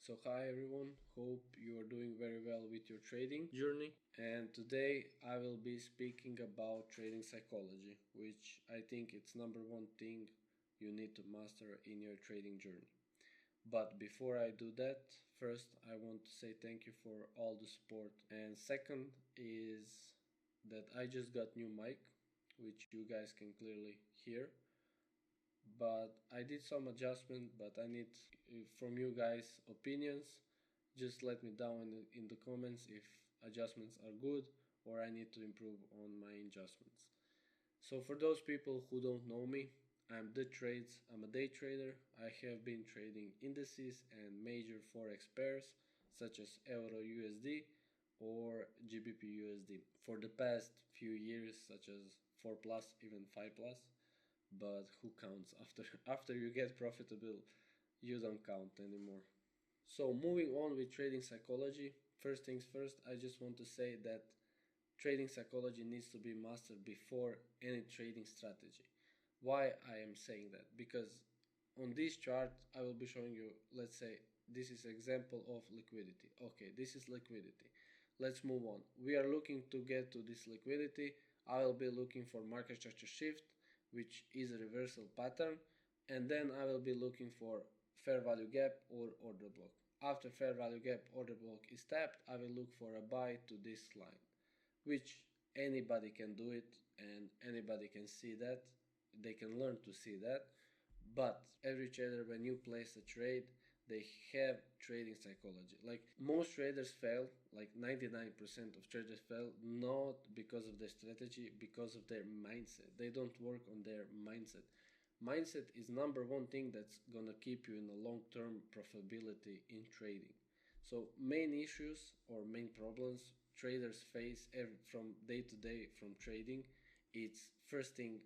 So hi everyone, hope you are doing very well with your trading journey, and today I will be speaking about trading psychology, which I think it's number one thing you need to master in your trading journey. But before I do that, first I want to say thank you for all the support, and second is that I just got new mic, which you guys can clearly hear, but I did some adjustment, but I need from you guys opinions. Just let me down in the comments if adjustments are good or I need to improve on my adjustments. So for those people who don't know me, I'm a day trader. I have been trading indices and major forex pairs such as Euro USD or GBP USD for the past few years, such as 4 plus, even 5 plus. But who counts after you get profitable? You don't count anymore. So moving on with trading psychology, first things first, I just want to say that trading psychology needs to be mastered before any trading strategy. Why I am saying that? Because on this chart I will be showing you, let's say this is example of liquidity. Okay, this is liquidity. Let's move on. We are looking to get to this liquidity. I will be looking for market structure shift, which is a reversal pattern, and then I will be looking for fair value gap or order block. After fair value gap order block is tapped, I will look for a buy to this line, which anybody can do it and anybody can see that. They can learn to see that. But every trader, when you place a trade, they have trading psychology. Like most traders fail, like 99% of traders fail, not because of their strategy, because of their mindset. They don't work on their mindset. Mindset is number one thing that's gonna keep you in a long-term profitability in trading. So main issues or main problems traders face from day to day from trading, it's first thing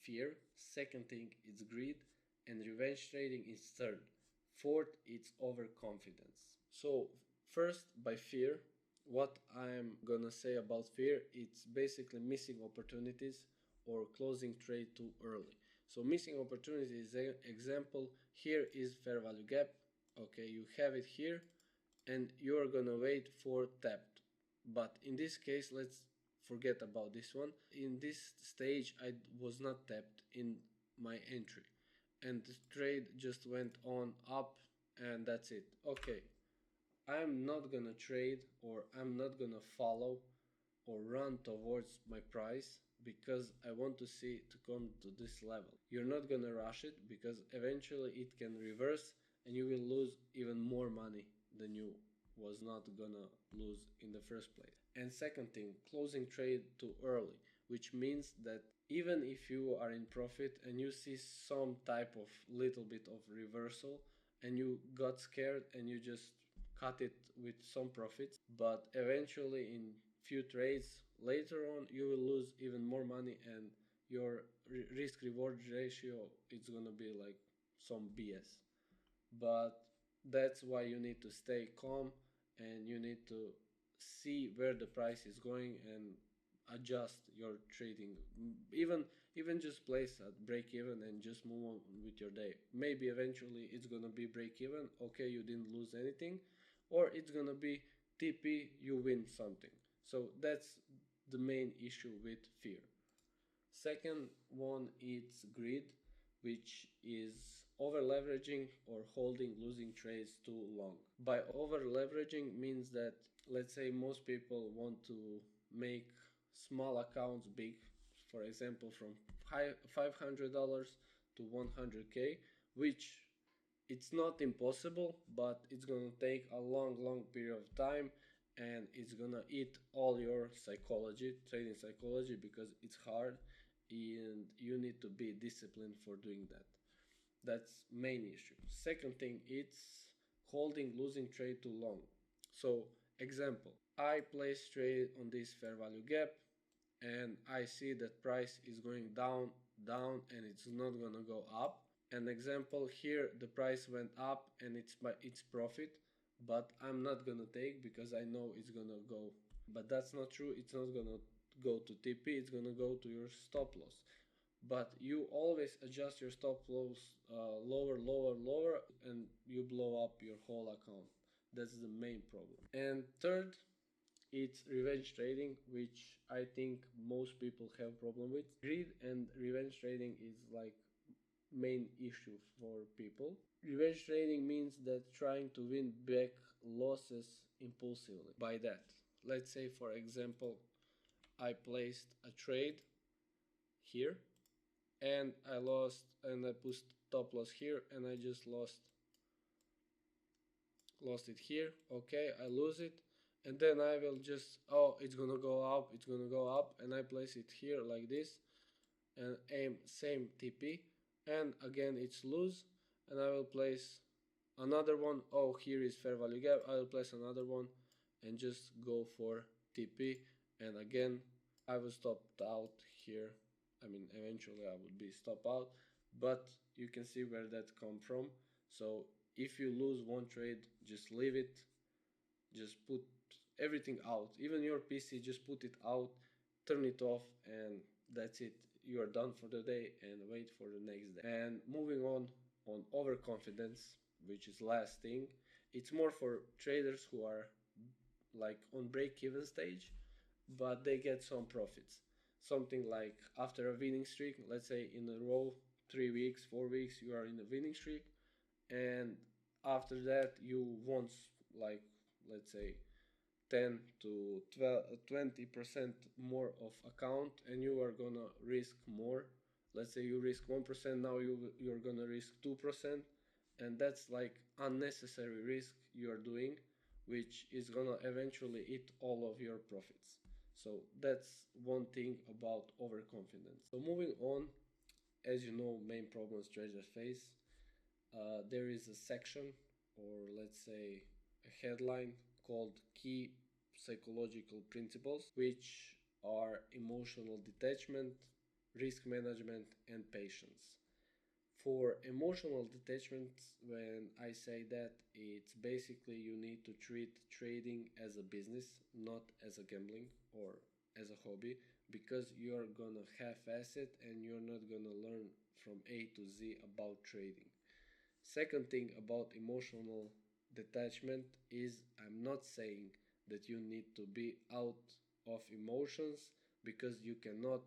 fear, second thing it's greed, and revenge trading is third. Fourth, it's overconfidence. So first, by fear, what I'm gonna say about fear, it's basically missing opportunities or closing trade too early. So missing opportunity is an example. Here is fair value gap. Okay, you have it here and you're gonna wait for tapped. But in this case, let's forget about this one. In this stage, I was not tapped in my entry and the trade just went on up and that's it. Okay, I'm not gonna trade or I'm not gonna follow or run towards my price because I want to see to come to this level. You're not gonna rush it because eventually it can reverse and you will lose even more money than you was not gonna lose in the first place. And second thing, closing trade too early, which means that even if you are in profit and you see some type of little bit of reversal and you got scared and you just cut it with some profits, but eventually in few trades later on you will lose even more money and your risk reward ratio is gonna be like some BS. But that's why you need to stay calm and you need to see where the price is going and adjust your trading. Even just place at break even and just move on with your day. Maybe eventually it's gonna be break even, okay, you didn't lose anything, or it's gonna be TP, you win something. So that's the main issue with fear. Second one is greed, which is over leveraging or holding losing trades too long. By over leveraging means that, let's say, most people want to make small accounts big, for example from $500 to 100k, which it's not impossible, but it's gonna take a long period of time and it's gonna eat all your psychology, trading psychology, because it's hard and you need to be disciplined for doing that. That's main issue. Second thing, it's holding losing trade too long. So example, I place trade on this fair value gap and I see that price is going down and it's not gonna go up. An example here, the price went up and it's profit, but I'm not gonna take because I know it's gonna go. But that's not true. It's not gonna go to TP, it's gonna go to your stop loss. But you always adjust your stop loss lower, and you blow up your whole account. That's the main problem. And third, it's revenge trading, which I think most people have problem with. Greed and revenge trading is like main issue for people. Revenge trading means that trying to win back losses impulsively. By that, let's say for example, I placed a trade here and I lost, and I put top loss here and I just lost it here. Okay, I lose it, and then I will just, oh, it's gonna go up, it's gonna go up, and I place it here like this and aim same TP, and again it's lose, and I will place another one. Oh, here is fair value gap, I will place another one and just go for TP, and again I will stop out here. I mean, eventually I would be stop out, but you can see where that come from. So if you lose one trade, just leave it, just put everything out, even your PC, just put it out, turn it off, and that's it. You are done for the day and wait for the next day. And moving on overconfidence, which is last thing, it's more for traders who are like on break-even stage, but they get some profits. Something like after a winning streak, let's say in a row, 3 weeks, 4 weeks, you are in a winning streak, and after that you want, like, let's say 10 to 12, 20% more of account, and you are gonna risk more. Let's say you risk 1%, now you're gonna risk 2%, and that's like unnecessary risk you are doing, which is gonna eventually eat all of your profits. So that's one thing about overconfidence. So moving on, as you know, main problems traders face, there is a section, or let's say a headline, called Key Psychological Principles, which are emotional detachment, risk management, and patience. For emotional detachment, when I say that, it's basically you need to treat trading as a business, not as a gambling or as a hobby, because you're gonna half-ass it and you're not gonna learn from A to Z about trading. Second thing about emotional detachment is, I'm not saying that you need to be out of emotions, because you cannot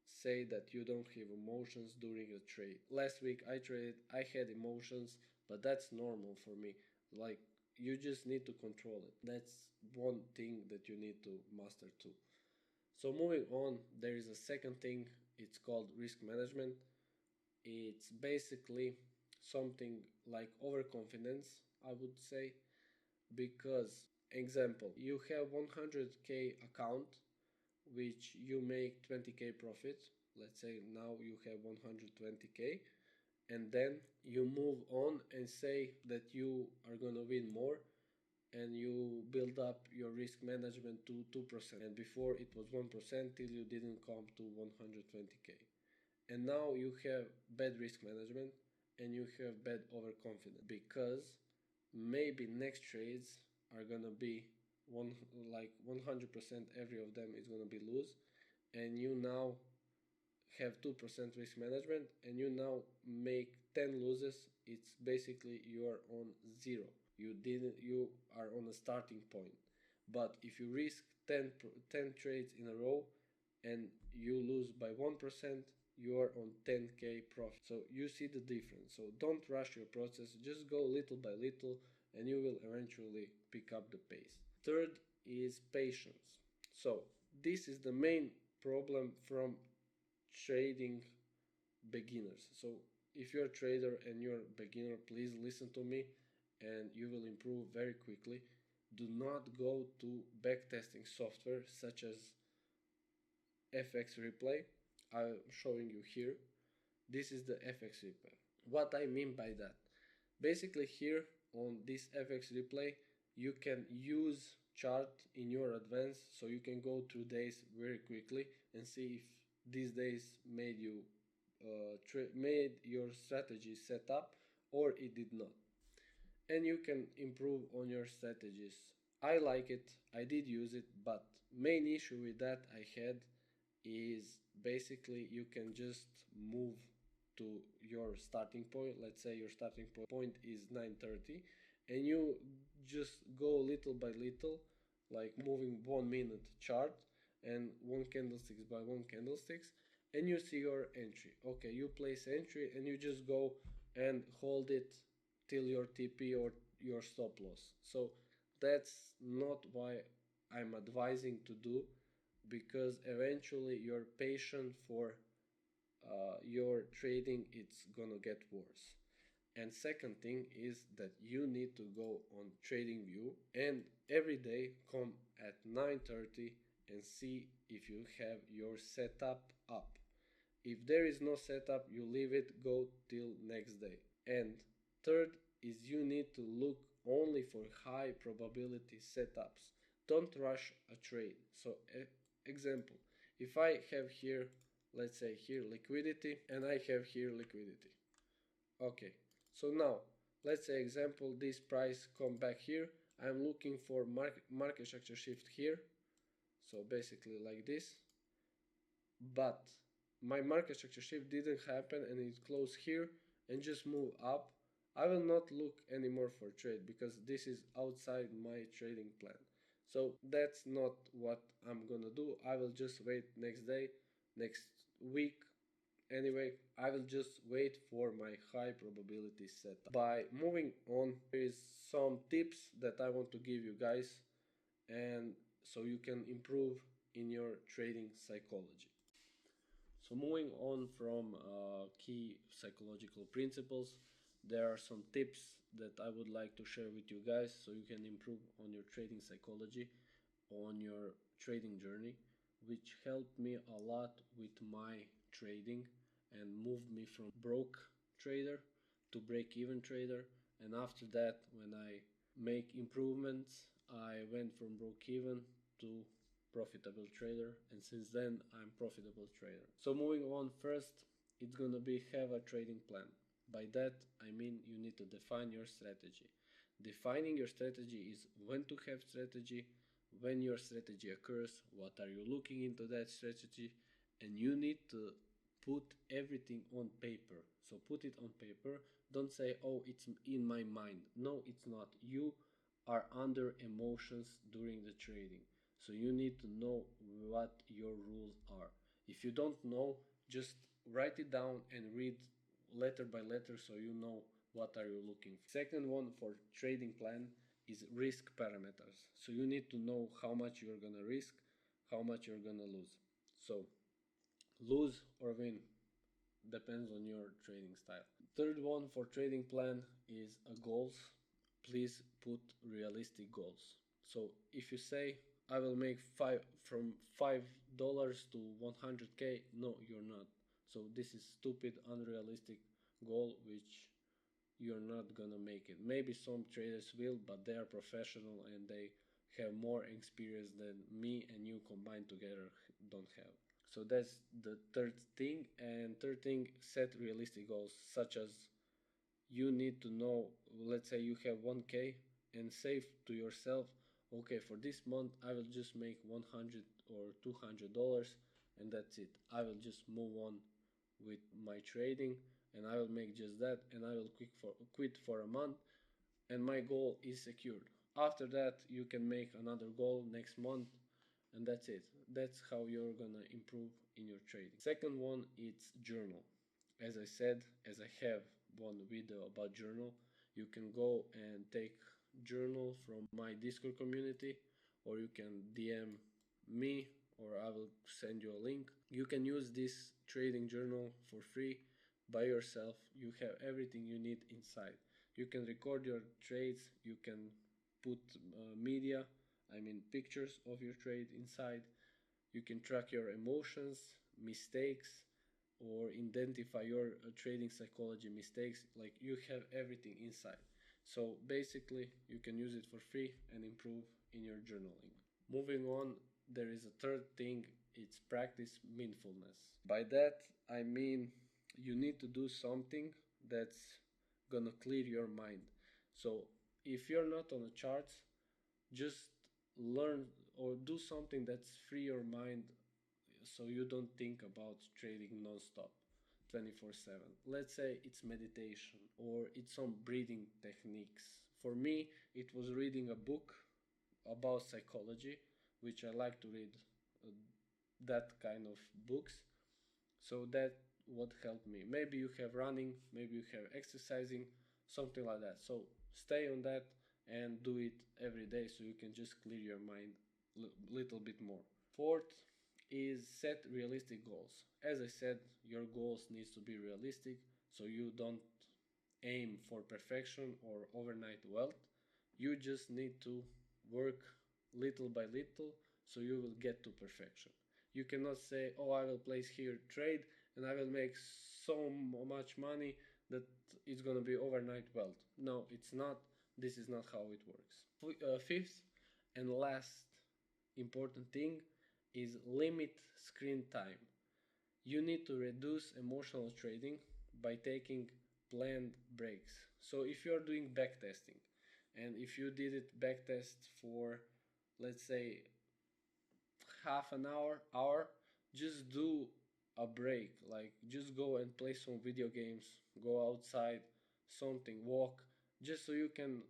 say that you don't have emotions during a trade. Last week I traded, I had emotions, but that's normal for me. Like, you just need to control it. That's one thing that you need to master too. So moving on, there is a second thing, it's called risk management. It's basically something like overconfidence, I would say, because example, you have 100k account which you make 20k profit. Let's say now you have 120k, and then you move on and say that you are gonna win more, and you build up your risk management to 2%, and before it was 1% till you didn't come to 120k, and now you have bad risk management and you have bad overconfidence, because maybe next trades are gonna be one, like 100%, every of them is gonna be lose, and you now have 2% risk management and you now make 10 losses. It's basically you are on zero, you are on a starting point. But if you risk 10 trades in a row and you lose by 1%, you are on 10k profit. So you see the difference. So don't rush your process, just go little by little and you will eventually pick up the pace. Third is patience. So this is the main problem from trading beginners. So if you're a trader and you're a beginner, please listen to me and you will improve very quickly. Do not go to backtesting software such as FX Replay. I'm showing you here. This is the FX Replay. What I mean by that, basically here on this FX Replay you can use chart in your advance, so you can go through days very quickly and see if these days made you made your strategy set up or it did not, and you can improve on your strategies. I like it, I did use it, but main issue with that I had is basically you can just move to your starting point. Let's say your starting point is 9:30 and you just go little by little, like moving 1 minute chart and one candlesticks by one candlesticks, and you see your entry. Okay, you place entry and you just go and hold it till your TP or your stop loss. So that's not why I'm advising to do, because eventually your patience for your trading, it's gonna get worse. And second thing is that you need to go on trading view and every day come at 9:30 and see if you have your setup up. If there is no setup, you leave it, go till next day. And third is you need to look only for high probability setups. Don't rush a trade. So example, if I have here, let's say here liquidity, and I have here liquidity. Okay, so now let's say example, this price come back here. I'm looking for market structure shift here. So basically like this, but my market structure shift didn't happen and it closed here and just move up. I will not look anymore for trade because this is outside my trading plan. So that's not what I'm gonna do. I will just wait next day, next week. Anyway, I will just wait for my high probability setup. By moving on, there is some tips that I want to give you guys, and so you can improve in your trading psychology. So moving on from key psychological principles, there are some tips that I would like to share with you guys so you can improve on your trading psychology, on your trading journey, which helped me a lot with my trading and moved me from broke trader to break even trader. And after that, when I make improvements, I went from broke even to profitable trader, and since then I'm profitable trader. So moving on, first it's gonna be have a trading plan. By that I mean you need to define your strategy. Defining your strategy is when to have strategy, when your strategy occurs, what are you looking into that strategy, and you need to put everything on paper. So put it on paper. Don't say, oh, it's in my mind. No, it's not. You are under emotions during the trading. So you need to know what your rules are. If you don't know, just write it down and read letter by letter so you know what are you looking for. Second one for trading plan is risk parameters. So you need to know how much you're gonna risk, how much you're gonna lose. So lose or win depends on your trading style. Third one for trading plan is goals. Please put realistic goals. So if you say I will make from $5 to 100k, no, you're not. So this is stupid, unrealistic goal which you're not gonna make it. Maybe some traders will, but they are professional and they have more experience than me and you combined together don't have. So that's the third thing. And third thing, set realistic goals, such as you need to know, let's say you have 1k and save to yourself, okay, for this month I will just make 100 or $200 and that's it. I will just move on with my trading and I will make just that and I will quit for a month and my goal is secured. After that you can make another goal next month and that's it. That's how you're gonna improve in your trading. Second one, it's journal. As I said, as I have one video about journal, you can go and take journal from my Discord community, or you can DM me or I will send you a link. You can use this trading journal for free by yourself. You have everything you need inside. You can record your trades, you can put media, I mean pictures of your trade inside. You can track your emotions, mistakes, or identify your trading psychology mistakes. Like you have everything inside. So basically you can use it for free and improve in your journaling. Moving on, there is a third thing, it's practice mindfulness. By that I mean you need to do something that's gonna clear your mind. So if you're not on the charts, just learn or do something that's free your mind so you don't think about trading non-stop 24/7. Let's say it's meditation or it's some breathing techniques For me, it was reading a book about psychology, which I like to read uh, that kind of books. So that what helped me. Maybe you have running, maybe you have exercising, something like that. So stay on that and do it every day so you can just clear your mind little bit more. Fourth is set realistic goals. As I said, your goals needs to be realistic so you don't aim for perfection or overnight wealth. You just need to work little by little so you will get to perfection. You cannot say, oh, I will place here trade and I will make so much money that it's going to be overnight wealth. No, it's not. This is not how it works. Fifth and last important thing is limit screen time. You need to reduce emotional trading by taking planned breaks. So if you are doing backtesting and if you did it backtest for, let's say, half an hour, just do a break. Like just go and play some video games, go outside, something, walk, just so you can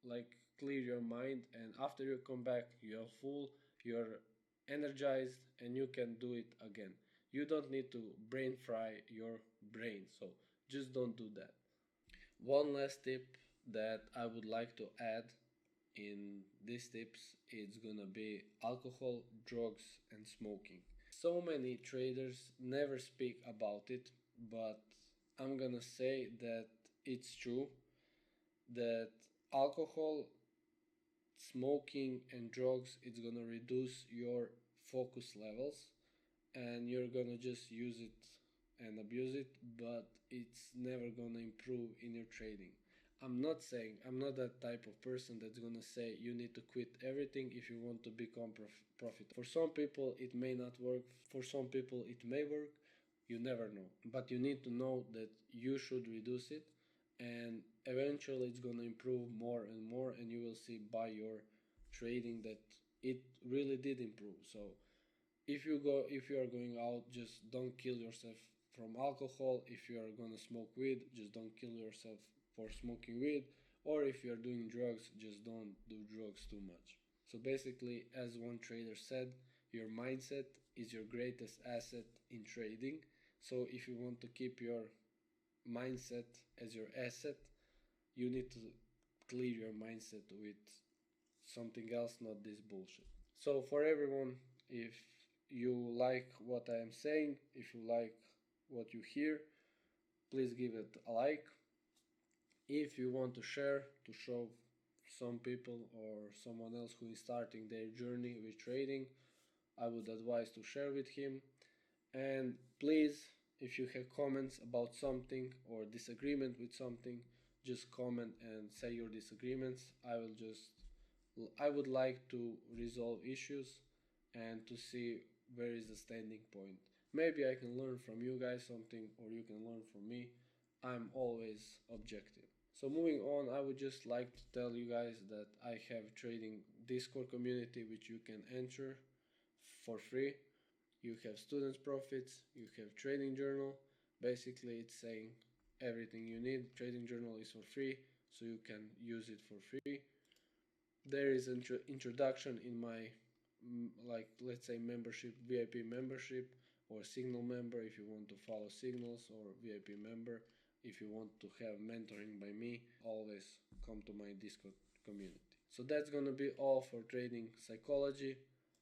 like clear your mind, and after you come back you're full, you're energized, and you can do it again. You don't need to brain fry your brain, so just don't do that. One last tip that I would like to add in these tips is gonna be alcohol, drugs, and smoking. So many traders never speak about it, but I'm gonna say that it's true that alcohol, smoking, and drugs, it's gonna reduce your focus levels and you're gonna just use it and abuse it, but it's never gonna improve in your trading. I'm not that type of person that's gonna say you need to quit everything if you want to become profitable. For some people it may not work, for some people it may work, you never know. But you need to know that you should reduce it, and eventually it's gonna improve more and more, and you will see by your trading that it really did improve. So if you are going out, just don't kill yourself from alcohol. If you are gonna smoke weed, just don't kill yourself for smoking weed. Or if you are doing drugs, just don't do drugs too much. So basically, as one trader said, your mindset is your greatest asset in trading. So if you want to keep your mindset as your asset, you need to clear your mindset with something else, not this bullshit. So for everyone, if you like what I am saying, if you like what you hear, please give it a like. If you want to share to show some people or someone else who is starting their journey with trading, I would advise to share with him. And please, if you have comments about something or disagreement with something, just comment and say your disagreements. I would like to resolve issues and to see where is the standing point. Maybe I can learn from you guys something or you can learn from me. I'm always objective. So moving on, I would just like to tell you guys that I have trading Discord community which you can enter for free. You have students profits, you have trading journal. Basically it's saying everything you need. Trading journal is for free, so you can use it for free. There is an introduction in my like let's say membership, VIP membership, or signal member if you want to follow signals, or VIP member if you want to have mentoring by me. Always come to my Discord community. So that's gonna be all for trading psychology.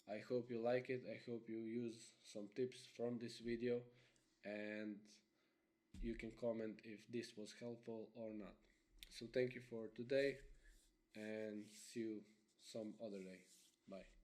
I hope you like it. I hope you use some tips from this video, and you can comment if this was helpful or not. So thank you for today, and see you some other day. Bye.